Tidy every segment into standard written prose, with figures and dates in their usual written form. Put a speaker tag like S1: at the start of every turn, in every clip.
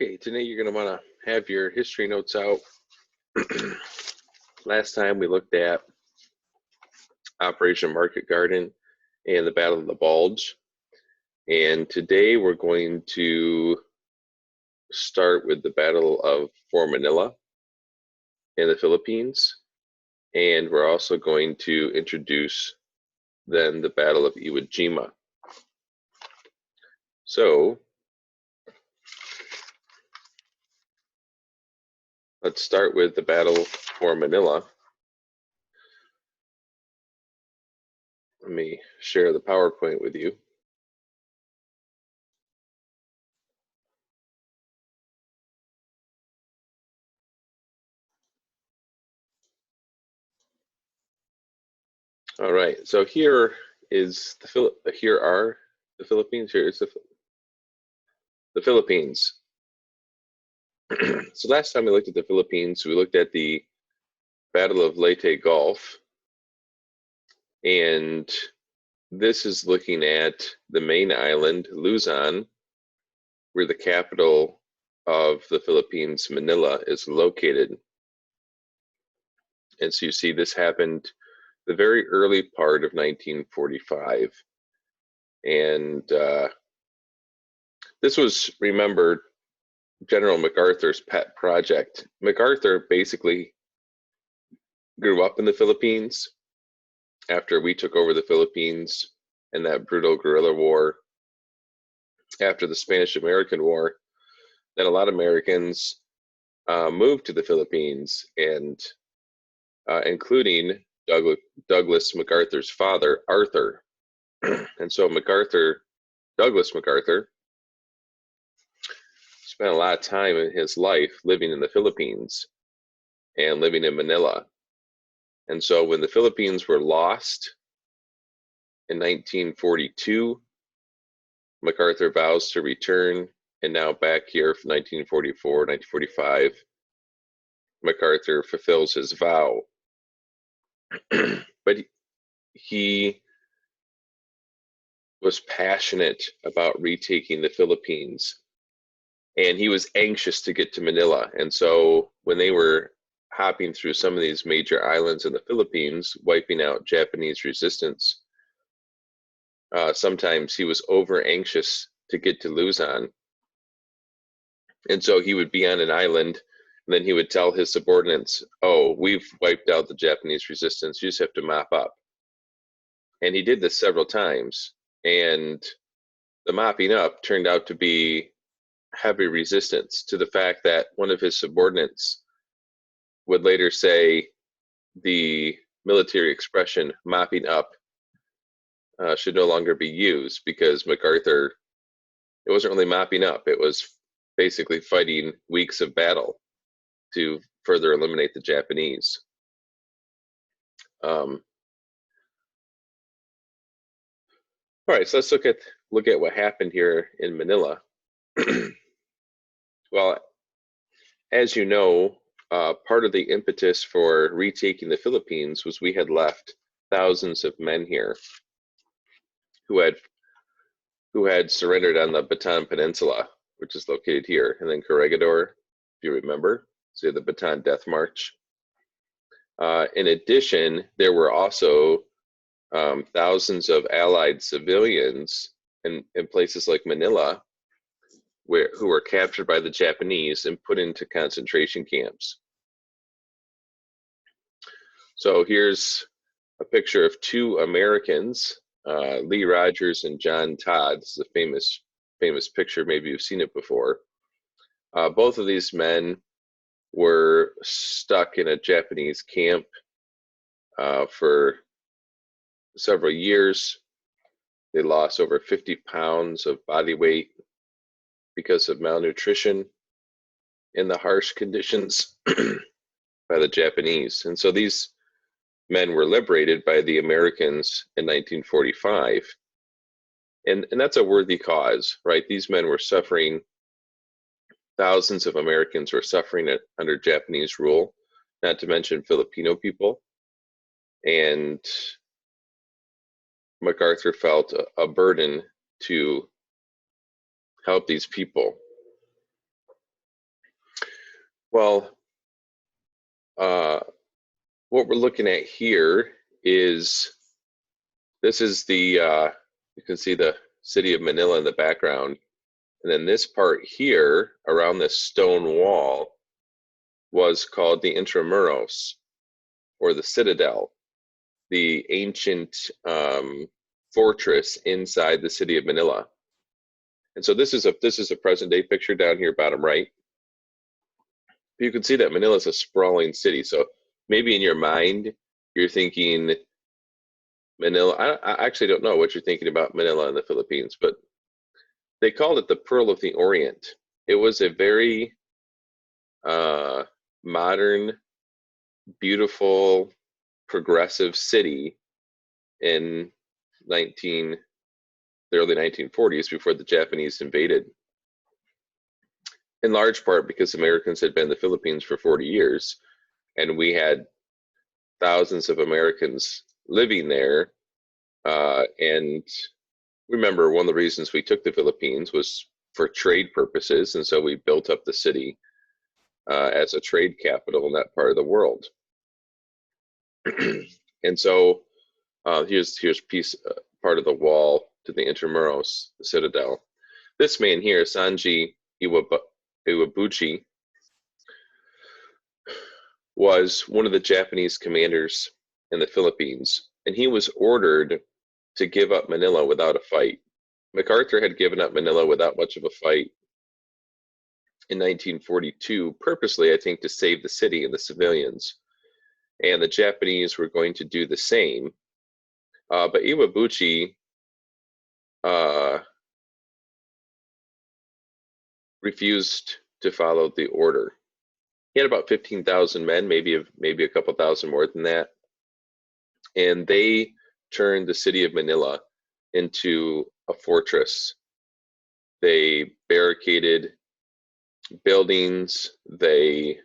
S1: Okay, today you're going to want to have your history notes out. Last time we looked at Operation Market Garden and the Battle of the Bulge. And today we're going to start with the Battle of Manila in the Philippines. And we're also going to introduce then the Battle of Iwo Jima. So let's start with the Battle for Manila. Let me share the PowerPoint with you. All right, so here is here are the Philippines. Here is the Philippines. So last time we looked at the Philippines, we looked at the Battle of Leyte Gulf, and this is looking at the main island, Luzon, where the capital of the Philippines, Manila, is located. And so you see this happened the very early part of 1945. And this was, remember, General MacArthur's pet project. MacArthur basically grew up in the Philippines after we took over the Philippines in that brutal guerrilla war after the Spanish-American War. Then a lot of Americans moved to the Philippines, and including Douglas MacArthur's father, Arthur. And so Douglas MacArthur, spent a lot of time in his life living in the Philippines and living in Manila. And so when the Philippines were lost in 1942, MacArthur vows to return, and now back here from 1944, 1945, MacArthur fulfills his vow. But he was passionate about retaking the Philippines, and he was anxious to get to Manila. And so when they were hopping through some of these major islands in the Philippines, wiping out Japanese resistance, sometimes he was over anxious to get to Luzon. And so he would be on an island, and then he would tell his subordinates, oh, we've wiped out the Japanese resistance, you just have to mop up. And he did this several times, and the mopping up turned out to be heavy resistance, to the fact that one of his subordinates would later say the military expression mopping up should no longer be used, because MacArthur, it wasn't really mopping up, it was basically fighting weeks of battle to further eliminate the Japanese. All right, so let's look at what happened here in Manila. Well, as you know, part of the impetus for retaking the Philippines was we had left thousands of men here who had surrendered on the Bataan Peninsula, which is located here, and then Corregidor, if you remember, so the Bataan Death March. In addition, there were also thousands of Allied civilians in places like Manila who were captured by the Japanese and put into concentration camps. So here's a picture of two Americans, Lee Rogers and John Todd. This is a famous picture. Maybe you've seen it before. Both of these men were stuck in a Japanese camp for several years. They lost over 50 pounds of body weight because of malnutrition in the harsh conditions by the Japanese. And so these men were liberated by the Americans in 1945. And that's a worthy cause, right? These men were suffering, thousands of Americans were suffering under Japanese rule, not to mention Filipino people. And MacArthur felt a burden to help these people. Well, what we're looking at here is this is you can see the city of Manila in the background. And then this part here around this stone wall was called the Intramuros, or the Citadel, the ancient fortress inside the city of Manila. And so this is a present day picture down here, bottom right. You can see that Manila is a sprawling city. So maybe in your mind, you're thinking Manila. I actually don't know what you're thinking about Manila in the Philippines, but they called it the Pearl of the Orient. It was a very modern, beautiful, progressive city in the early 1940s before the Japanese invaded. In large part because Americans had been in the Philippines for 40 years, and we had thousands of Americans living there. And remember, one of the reasons we took the Philippines was for trade purposes, and so we built up the city as a trade capital in that part of the world. And so here's part of the wall to the Intramuros, the Citadel. This man here, Sanji Iwobuchi, was one of the Japanese commanders in the Philippines, and he was ordered to give up Manila without a fight. MacArthur had given up Manila without much of a fight in 1942, purposely, I think, to save the city and the civilians. And the Japanese were going to do the same. But Iwobuchi refused to follow the order. He had about 15,000 men, maybe a couple thousand more than that. And they turned the city of Manila into a fortress. They barricaded buildings. They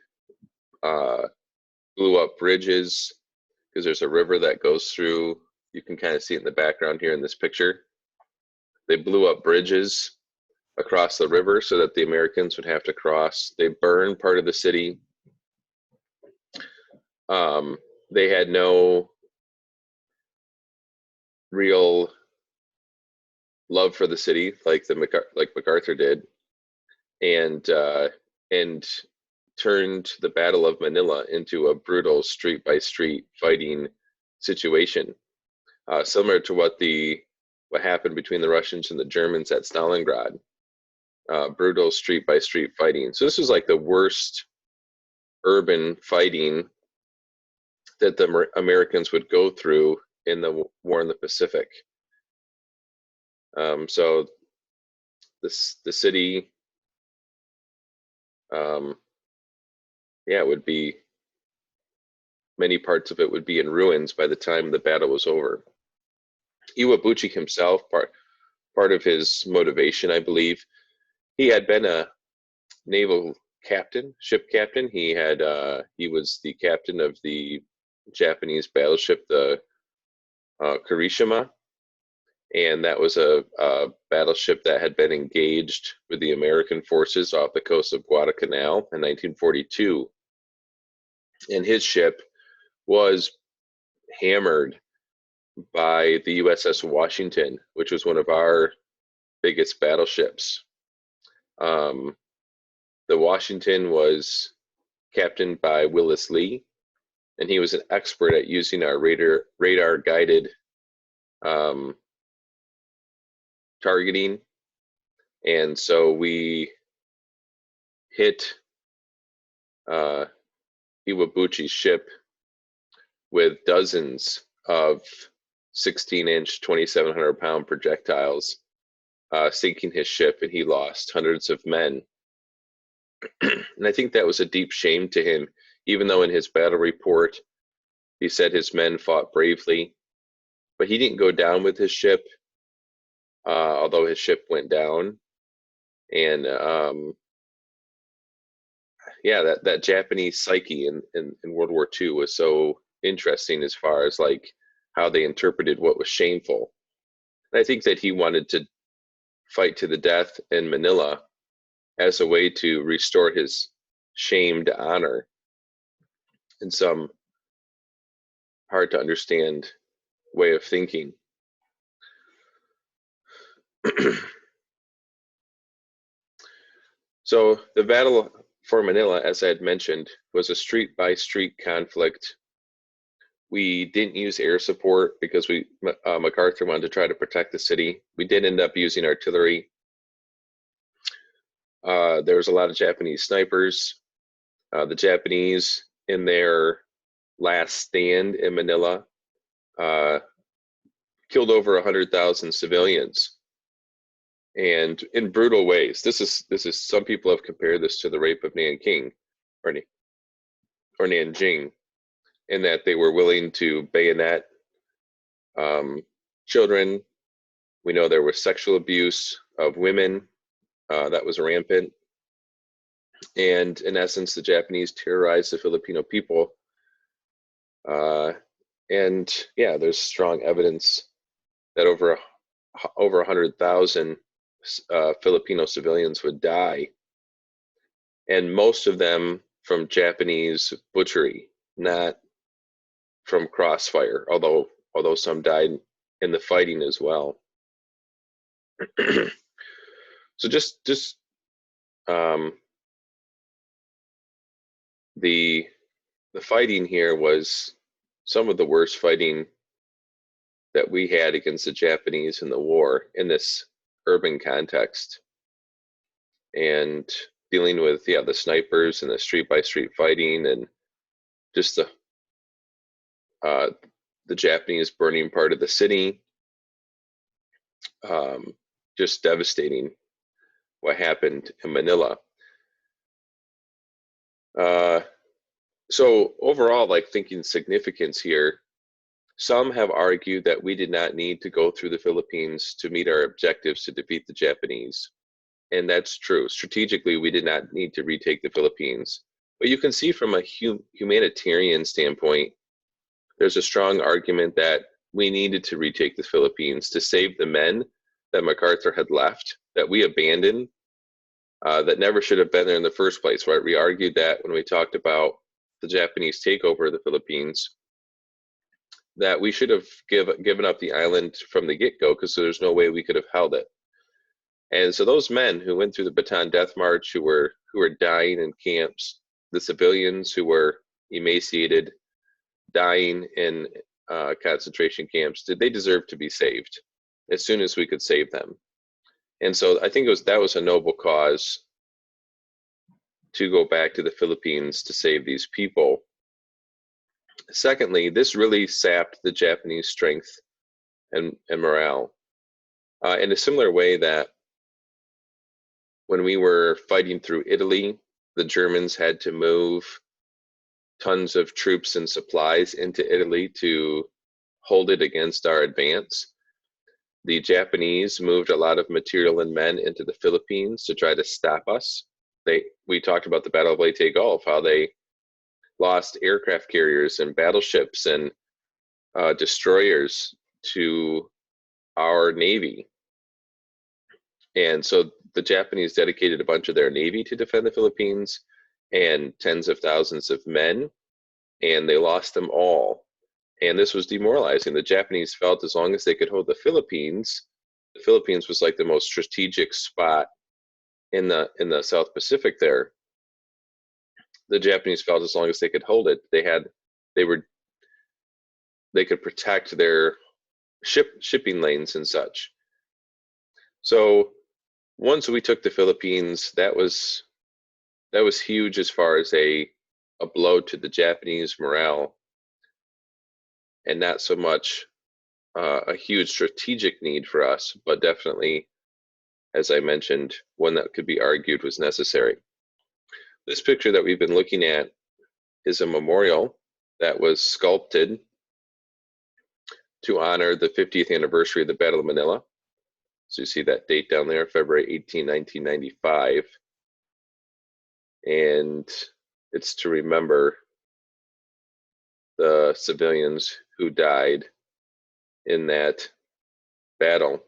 S1: blew up bridges, because there's a river that goes through. You can kind of see it in the background here in this picture. They blew up bridges across the river so that the Americans would have to cross. They burned part of the city. They had no real love for the city like MacArthur did, and turned the Battle of Manila into a brutal street by street fighting situation, similar to what happened between the Russians and the Germans at Stalingrad. Brutal street by street fighting. So this was like the worst urban fighting that the Americans would go through in the war in the Pacific. So the city, would be, many parts of it would be in ruins by the time the battle was over. Iwobuchi himself, part of his motivation, I believe, he had been a naval captain, ship captain. He was the captain of the Japanese battleship, the Kirishima, and that was a battleship that had been engaged with the American forces off the coast of Guadalcanal in 1942. And his ship was hammered by the USS Washington, which was one of our biggest battleships. The Washington was captained by Willis Lee, and he was an expert at using our radar guided targeting. And so we hit Iwobuchi's ship with dozens of 16-inch, 2,700-pound projectiles, sinking his ship, and he lost hundreds of men. And I think that was a deep shame to him, even though in his battle report he said his men fought bravely, but he didn't go down with his ship, although his ship went down. And that Japanese psyche in World War II was so interesting, as far as like how they interpreted what was shameful. And I think that he wanted to fight to the death in Manila as a way to restore his shamed honor in some hard to understand way of thinking. So the Battle for Manila, as I had mentioned, was a street-by-street conflict. We didn't use air support because MacArthur wanted to try to protect the city. We did end up using artillery. There was a lot of Japanese snipers. The Japanese, in their last stand in Manila, killed over 100,000 civilians, and in brutal ways. This is some people have compared this to the rape of Nanking or Nanjing, in that they were willing to bayonet children. We know there was sexual abuse of women that was rampant, and in essence, the Japanese terrorized the Filipino people. And yeah, there's strong evidence that over 100,000 Filipino civilians would die, and most of them from Japanese butchery, not from crossfire, although some died in the fighting as well. So just the fighting here was some of the worst fighting that we had against the Japanese in the war in this urban context, and dealing with the snipers and the street by street fighting, and just the Japanese burning part of the city. Just devastating what happened in Manila. So overall, like, thinking significance here, some have argued that we did not need to go through the Philippines to meet our objectives to defeat the Japanese. And that's true. Strategically, we did not need to retake the Philippines. But you can see from a humanitarian standpoint, there's a strong argument that we needed to retake the Philippines to save the men that MacArthur had left, that we abandoned, that never should have been there in the first place, right? We argued that when we talked about the Japanese takeover of the Philippines, that we should have given up the island from the get-go, because there's no way we could have held it. And so those men who went through the Bataan Death March, who were dying in camps, the civilians who were emaciated, dying in concentration camps, they deserve to be saved as soon as we could save them. And so I think that was a noble cause to go back to the Philippines to save these people. Secondly, this really sapped the Japanese strength and morale in a similar way that when we were fighting through Italy, the Germans had to move tons of troops and supplies into Italy to hold it against our advance. The Japanese moved a lot of material and men into the Philippines to try to stop us. We talked about the Battle of Leyte Gulf, how they lost aircraft carriers and battleships and destroyers to our Navy. And so the Japanese dedicated a bunch of their Navy to defend the Philippines, and tens of thousands of men, and they lost them all. And this was demoralizing. The Japanese felt as long as they could hold the Philippines was like the most strategic spot in the South Pacific there. The Japanese felt as long as they could hold it, they could protect their shipping lanes and such. So once we took the Philippines, that was huge as far as a blow to the Japanese morale, and not so much a huge strategic need for us, but definitely, as I mentioned, one that could be argued was necessary. This picture that we've been looking at is a memorial that was sculpted to honor the 50th anniversary of the Battle of Manila. So you see that date down there, February 18, 1995. And it's to remember the civilians who died in that battle.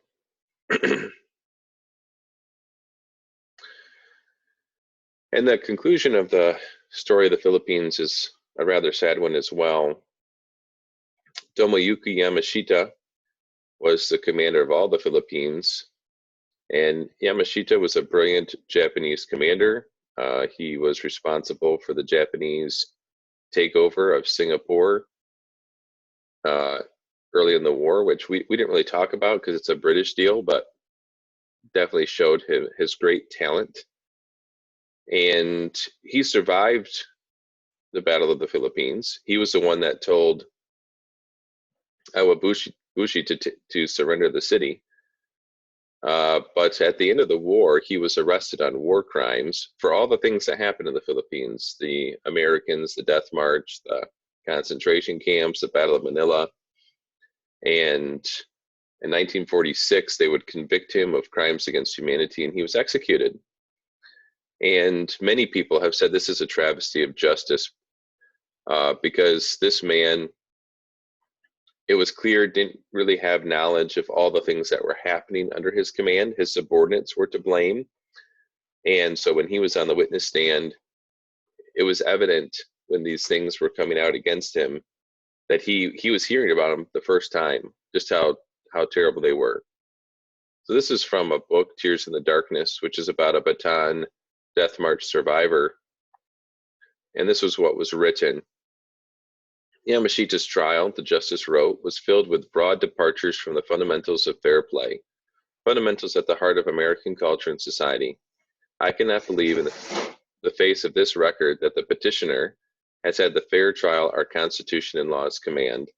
S1: And the conclusion of the story of the Philippines is a rather sad one as well. Tomoyuki Yamashita was the commander of all the Philippines, and Yamashita was a brilliant Japanese commander. He was responsible for the Japanese takeover of Singapore uh, early in the war, which we didn't really talk about because it's a British deal, but definitely showed his great talent. And he survived the Battle of the Philippines. He was the one that told Iwobuchi to surrender the city. But at the end of the war, he was arrested on war crimes for all the things that happened in the Philippines, the Americans, the Death March, the concentration camps, the Battle of Manila. And in 1946, they would convict him of crimes against humanity, and he was executed. And many people have said this is a travesty of justice because this man, it was clear, didn't really have knowledge of all the things that were happening under his command. His subordinates were to blame. And so when he was on the witness stand, it was evident when these things were coming out against him that he was hearing about them the first time, just how terrible they were. So this is from a book, Tears in the Darkness, which is about a Bataan Death March survivor. And this was what was written. Yamashita's trial, the justice wrote, was filled with broad departures from the fundamentals of fair play, fundamentals at the heart of American culture and society. I cannot believe in the face of this record that the petitioner has had the fair trial our Constitution and laws command.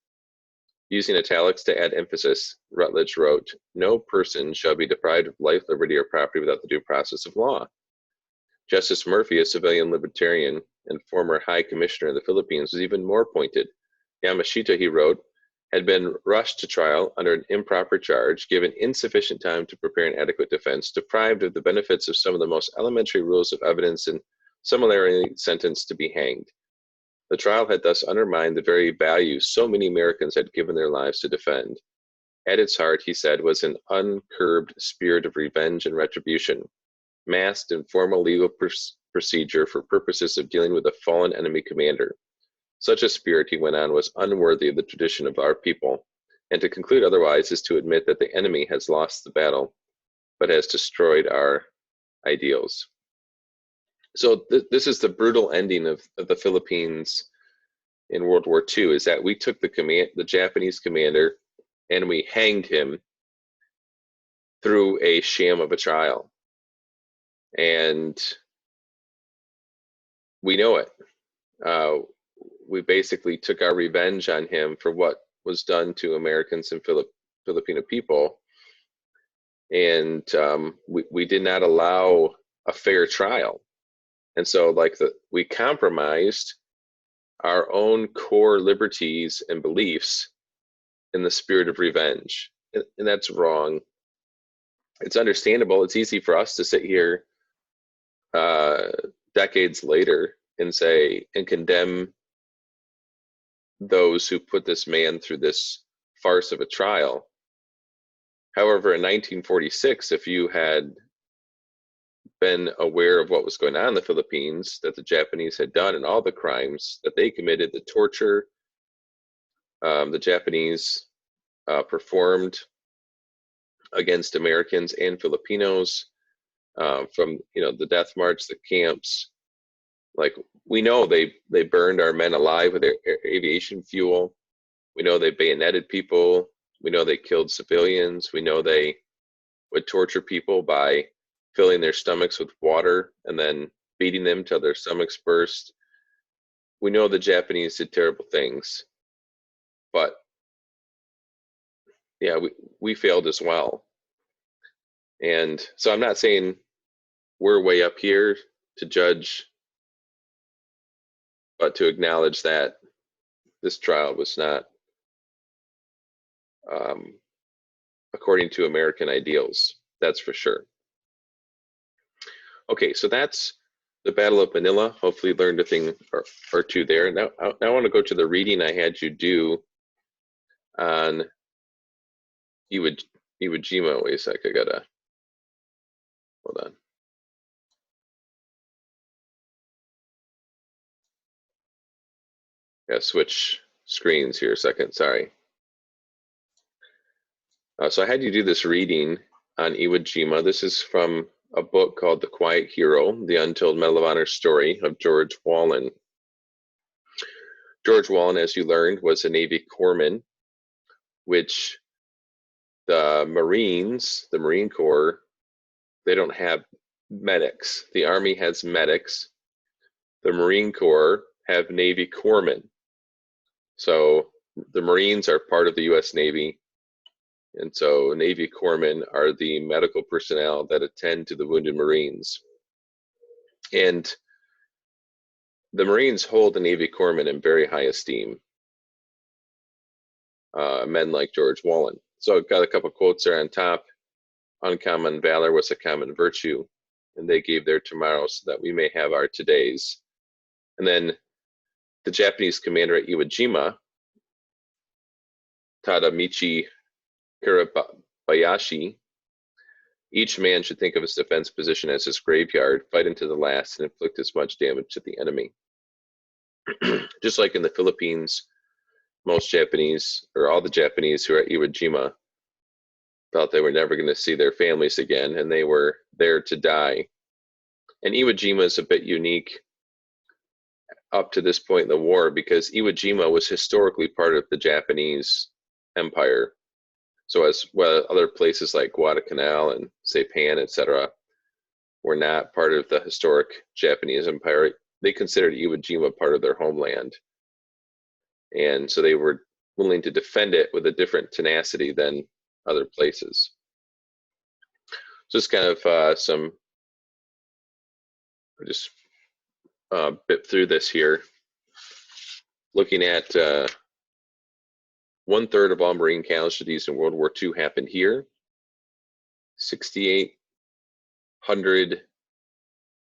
S1: Using italics to add emphasis, Rutledge wrote, "No person shall be deprived of life, liberty, or property without the due process of law." Justice Murphy, a civilian libertarian and former High Commissioner of the Philippines, was even more pointed. Yamashita, he wrote, had been rushed to trial under an improper charge, given insufficient time to prepare an adequate defense, deprived of the benefits of some of the most elementary rules of evidence, and summarily sentenced to be hanged. The trial had thus undermined the very values so many Americans had given their lives to defend. At its heart, he said, was an uncurbed spirit of revenge and retribution, masked in formal legal procedure for purposes of dealing with a fallen enemy commander. Such a spirit, he went on, was unworthy of the tradition of our people, and to conclude otherwise is to admit that the enemy has lost the battle, but has destroyed our ideals. So this is the brutal ending of the Philippines in World War II, is that we took the Japanese commander and we hanged him through a sham of a trial. And we know it. We basically took our revenge on him for what was done to Americans and Filipino people. And we did not allow a fair trial. And so we compromised our own core liberties and beliefs in the spirit of revenge. And that's wrong. It's understandable. It's easy for us to sit here decades later and say and condemn those who put this man through this farce of a trial. However, in 1946, if you had been aware of what was going on in the Philippines, that the Japanese had done and all the crimes that they committed, the torture the Japanese performed against Americans and Filipinos, from the death march, the camps, we know they burned our men alive with aviation fuel. We know they bayoneted people. We know they killed civilians. We know they would torture people by filling their stomachs with water and then beating them till their stomachs burst. We know the Japanese did terrible things, but yeah, we failed as well. And so I'm not saying we're way up here to judge, but to acknowledge that this trial was not according to American ideals. That's for sure. Okay, so that's the Battle of Manila. Hopefully you learned a thing or two there. Now I want to go to the reading I had you do on Iwo Jima. Wait a sec, hold on. Yeah, switch screens here a second, sorry. So I had you do this reading on Iwo Jima. This is from a book called The Quiet Hero, The Untold Medal of Honor Story of George Wahlen. George Wahlen, as you learned, was a Navy corpsman, which the Marines, the Marine Corps, they don't have medics. The Army has medics. The Marine Corps have Navy corpsmen. So the Marines are part of the U.S. Navy. And so Navy corpsmen are the medical personnel that attend to the wounded Marines. And the Marines hold the Navy corpsmen in very high esteem, men like George Wahlen. So I've got a couple quotes there on top. Uncommon valor was a common virtue, and they gave their tomorrows so that we may have our todays. And then the Japanese commander at Iwo Jima, Tadamichi Hirabayashi, each man should think of his defense position as his graveyard, fight into the last, and inflict as much damage to the enemy. Just like in the Philippines, most Japanese, or all the Japanese who are at Iwo Jima, thought they were never going to see their families again, and they were there to die. And Iwo Jima is a bit unique up to this point in the war because Iwo Jima was historically part of the Japanese Empire. So as well, other places like Guadalcanal and Saipan, etc., were not part of the historic Japanese Empire. They considered Iwo Jima part of their homeland. And so they were willing to defend it with a different tenacity than other places. Just kind of some, just bit through this here, looking at 1/3 of all Marine casualties in World War II happened here. 6,800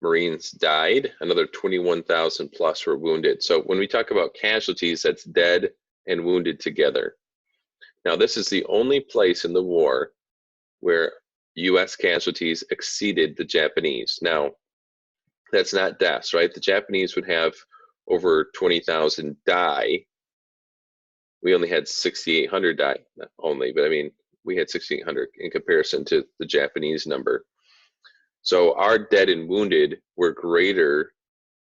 S1: Marines died, another 21,000 plus were wounded. So when we talk about casualties, that's dead and wounded together. Now, this is the only place in the war where US casualties exceeded the Japanese. Now, that's not deaths, right? The Japanese would have over 20,000 die. We only had 6,800 die, not only, but I mean, we had 6,800 in comparison to the Japanese number. So our dead and wounded were greater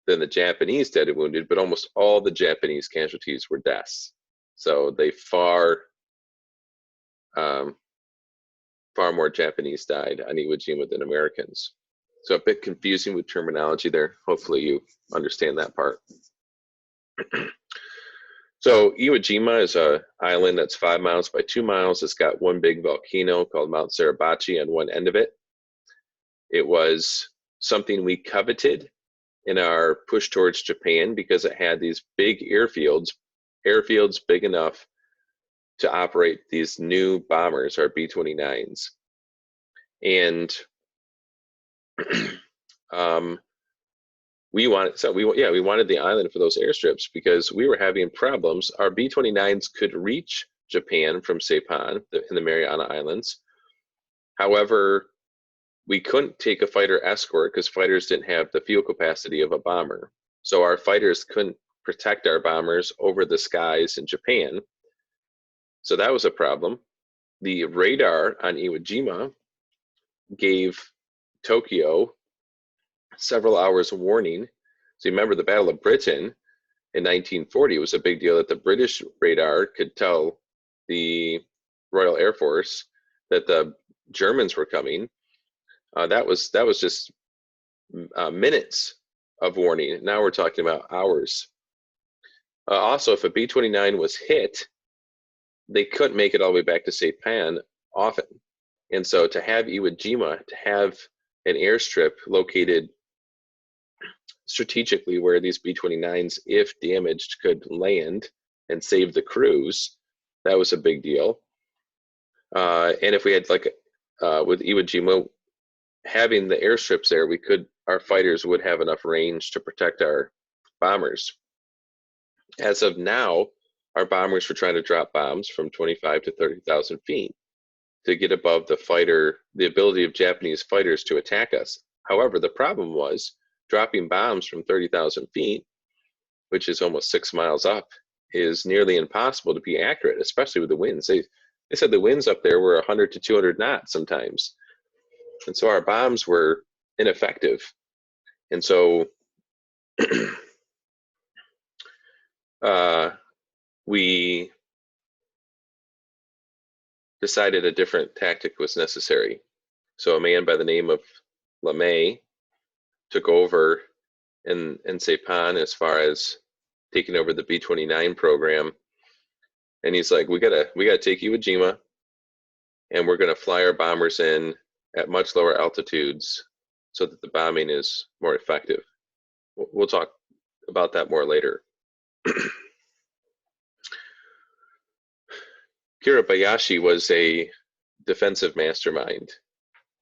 S1: than the Japanese dead and wounded, but almost all the Japanese casualties were deaths. So they far more Japanese died on Iwo Jima than Americans. So a bit confusing with terminology there. Hopefully you understand that part. So Iwo Jima is an island that's 5 miles by 2 miles. It's got one big volcano called Mount Hirabayashi on one end of it. It was something we coveted in our push towards Japan because it had these big airfields big enough to operate these new bombers, our B-29s. And we wanted the island for those airstrips because we were having problems. Our B-29s could reach Japan from Saipan in the Mariana Islands. However, we couldn't take a fighter escort because fighters didn't have the fuel capacity of a bomber. So our fighters couldn't protect our bombers over the skies in Japan. So that was a problem. The radar on Iwo Jima gave Tokyo several hours of warning. So you remember the Battle of Britain in 1940, it was a big deal that the British radar could tell the Royal Air Force that the Germans were coming. That was just minutes of warning. Now we're talking about hours. Also, if a B-29 was hit, they couldn't make it all the way back to Saipan often. And so to have Iwo Jima, to have an airstrip located strategically where these B-29s, if damaged, could land and save the crews, that was a big deal. And if we had with Iwo Jima, having the airstrips there, our fighters would have enough range to protect our bombers. As of now, our bombers were trying to drop bombs from 25 to 30,000 feet to get above the ability of Japanese fighters to attack us. However, the problem was dropping bombs from 30,000 feet which is almost 6 miles up, is nearly impossible to be accurate, especially with the winds. They said the winds up there were 100 to 200 knots sometimes. And so our bombs were ineffective. And so we decided a different tactic was necessary. So a man by the name of LeMay took over in Saipan as far as taking over the B-29 program. And he's like, we gotta take Iwo Jima, and we're gonna fly our bombers in at much lower altitudes so that the bombing is more effective. We'll talk about that more later. Hirabayashi was a defensive mastermind,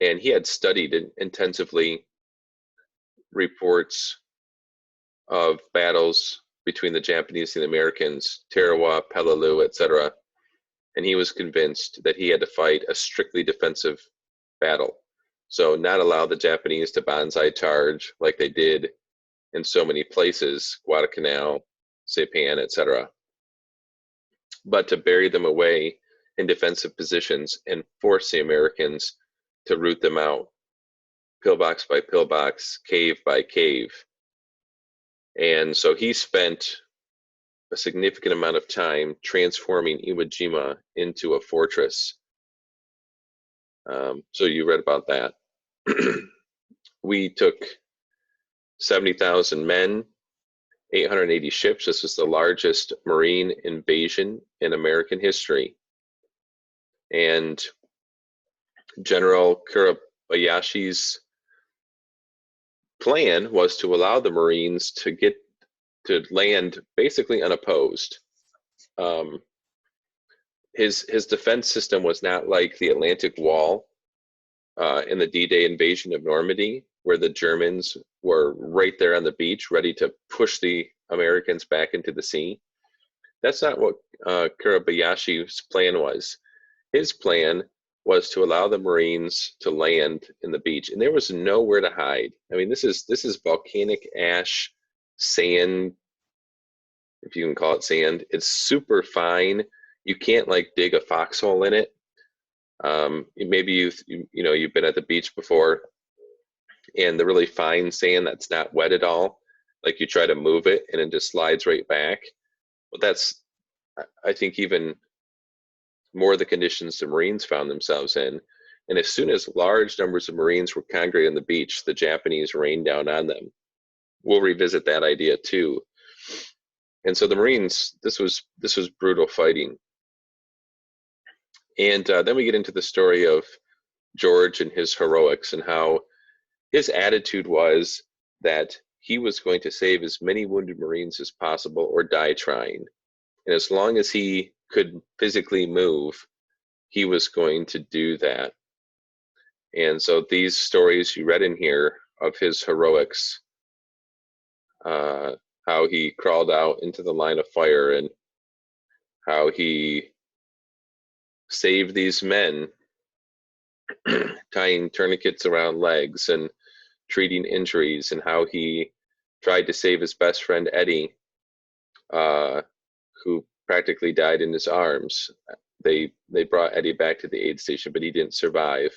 S1: and he had studied intensively reports of battles between the Japanese and the Americans, Tarawa, Peleliu, etc. And he was convinced that he had to fight a strictly defensive battle. So not allow the Japanese to banzai charge like they did in so many places, Guadalcanal, Saipan, etc. But to bury them away in defensive positions and force the Americans to root them out, pillbox by pillbox, cave by cave. And so he spent a significant amount of time transforming Iwo Jima into a fortress. So you read about that. We took 70,000 men, 880 ships. This was the largest Marine invasion in American history. And General Hirabayashi's plan was to allow the Marines to land basically unopposed. His defense system was not like the Atlantic Wall in the D-Day invasion of Normandy, where the Germans were right there on the beach, ready to push the Americans back into the sea. That's not what Hirabayashi's plan was. His plan was to allow the Marines to land in the beach, and there was nowhere to hide. I mean, this is volcanic ash, sand, if you can call it sand. It's super fine. You can't like dig a foxhole in it. Maybe you've been at the beach before, and the really fine sand that's not wet at all, like you try to move it and it just slides right back. Well, that's, I think, even more the conditions the Marines found themselves in. And as soon as large numbers of Marines were congregated on the beach, the Japanese rained down on them. We'll revisit that idea too. And so the Marines, this was brutal fighting. And then we get into the story of George and his heroics, and how his attitude was that he was going to save as many wounded Marines as possible or die trying. And as long as he could physically move, he was going to do that. And so these stories you read in here of his heroics, how he crawled out into the line of fire and how he saved these men, tying tourniquets around legs and treating injuries, and how he tried to save his best friend Eddie, who practically died in his arms. They brought Eddie back to the aid station, but he didn't survive.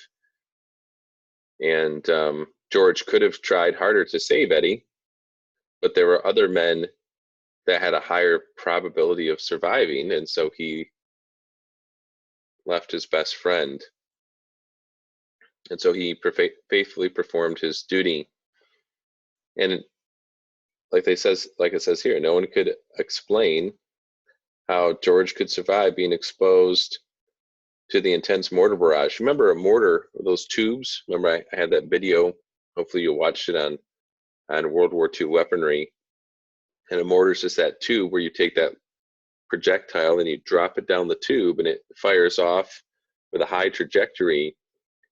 S1: And George could have tried harder to save Eddie, but there were other men that had a higher probability of surviving, and so he left his best friend. And so he faithfully performed his duty. And like it says here, no one could explain how George could survive being exposed to the intense mortar barrage. Remember a mortar, those tubes? Remember I had that video, hopefully you watched it on World War II weaponry. And a mortar is just that tube where you take that projectile and you drop it down the tube, and it fires off with a high trajectory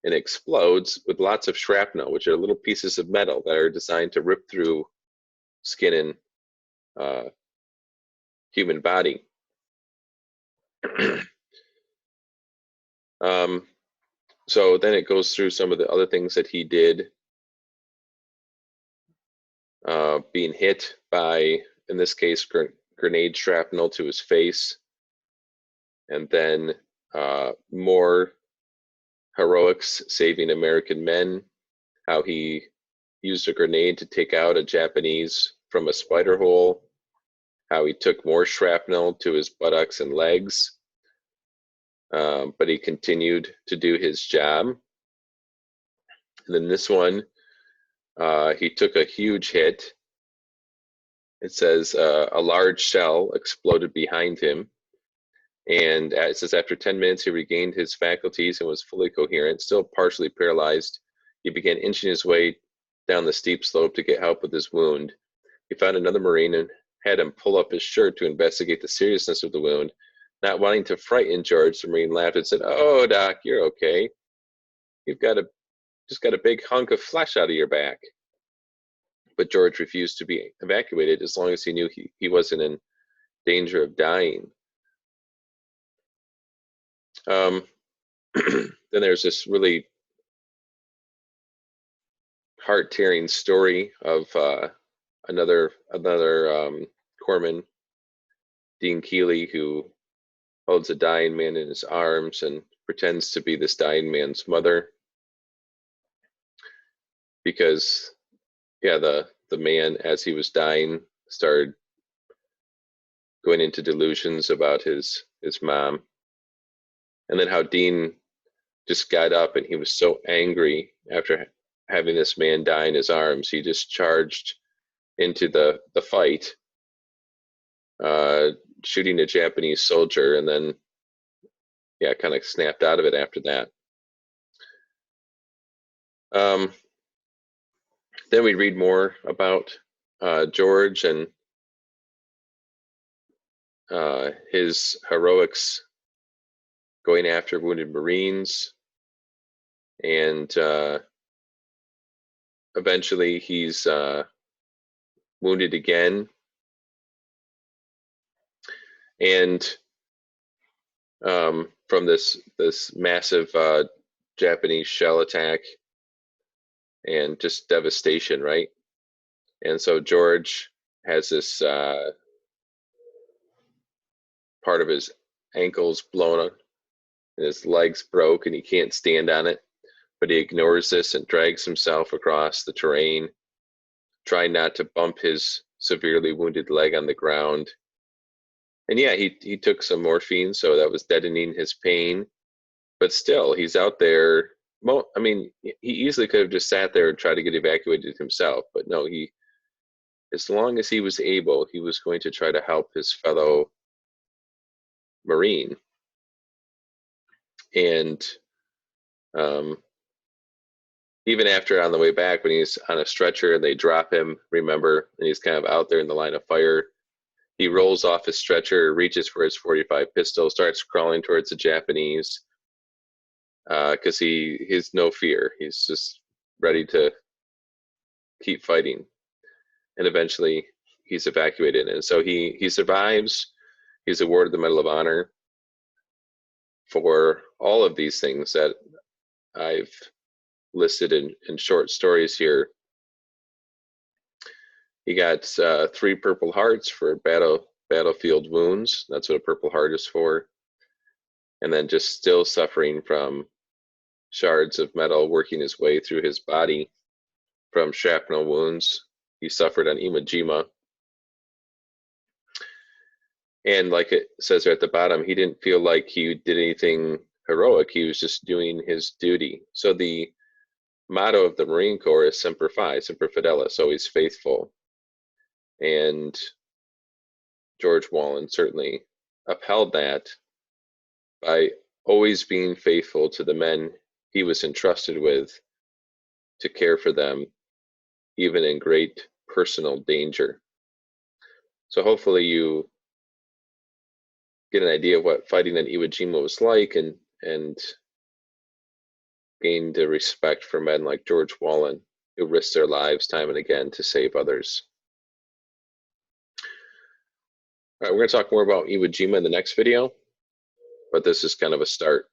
S1: and explodes with lots of shrapnel, which are little pieces of metal that are designed to rip through skin and human body. So then it goes through some of the other things that he did, being hit by in this case, grenade shrapnel to his face, and then more heroics saving American men, how he used a grenade to take out a Japanese from a spider hole, how he took more shrapnel to his buttocks and legs, but he continued to do his job. And then this one, he took a huge hit. It says a large shell exploded behind him. And it says after 10 minutes, he regained his faculties and was fully coherent. Still partially paralyzed, he began inching his way down the steep slope to get help with his wound. He found another Marine and had him pull up his shirt to investigate the seriousness of the wound. Not wanting to frighten George, the Marine laughed and said, "Oh, Doc, you're okay. You've just got a big hunk of flesh out of your back." But George refused to be evacuated as long as he knew he wasn't in danger of dying. Then there's this really heart-tearing story of another corpsman, Dean Keeley, who holds a dying man in his arms and pretends to be this dying man's mother, because the man, as he was dying, started going into delusions about his mom. And then how Dean just got up, and he was so angry after having this man die in his arms, he just charged into the fight, shooting a Japanese soldier, and then kind of snapped out of it after that. Then we read more about George and his heroics going after wounded Marines, and eventually he's wounded again, and from this massive Japanese shell attack and just devastation, right? And so George has this part of his ankles blown up and his legs broke, and he can't stand on it, but he ignores this and drags himself across the terrain, trying not to bump his severely wounded leg on the ground. And he took some morphine, so that was deadening his pain, but still, he's out there. Well, I mean, he easily could have just sat there and tried to get evacuated himself, but no, as long as he was able, he was going to try to help his fellow Marine. And even after, on the way back, when he's on a stretcher and they drop him, remember, and he's kind of out there in the line of fire, he rolls off his stretcher, reaches for his .45 pistol, starts crawling towards the Japanese, because he has no fear. He's just ready to keep fighting. And eventually he's evacuated. And so he survives. He's awarded the Medal of Honor for all of these things that I've listed in short stories here. He got 3 Purple Hearts for battlefield wounds. That's what a Purple Heart is for. And then just still suffering from shards of metal working his way through his body from shrapnel wounds he suffered on Iwo Jima. And like it says there at the bottom, he didn't feel like he did anything heroic. He was just doing his duty. So the motto of the Marine Corps is Semper Fi, Semper Fidelis, always faithful. And George Wahlen certainly upheld that by always being faithful to the men he was entrusted with to care for them, even in great personal danger. So hopefully you get an idea of what fighting at Iwo Jima was like, and gained a respect for men like George Wahlen, who risked their lives time and again to save others. All right, we're going to talk more about Iwo Jima in the next video, but this is kind of a start.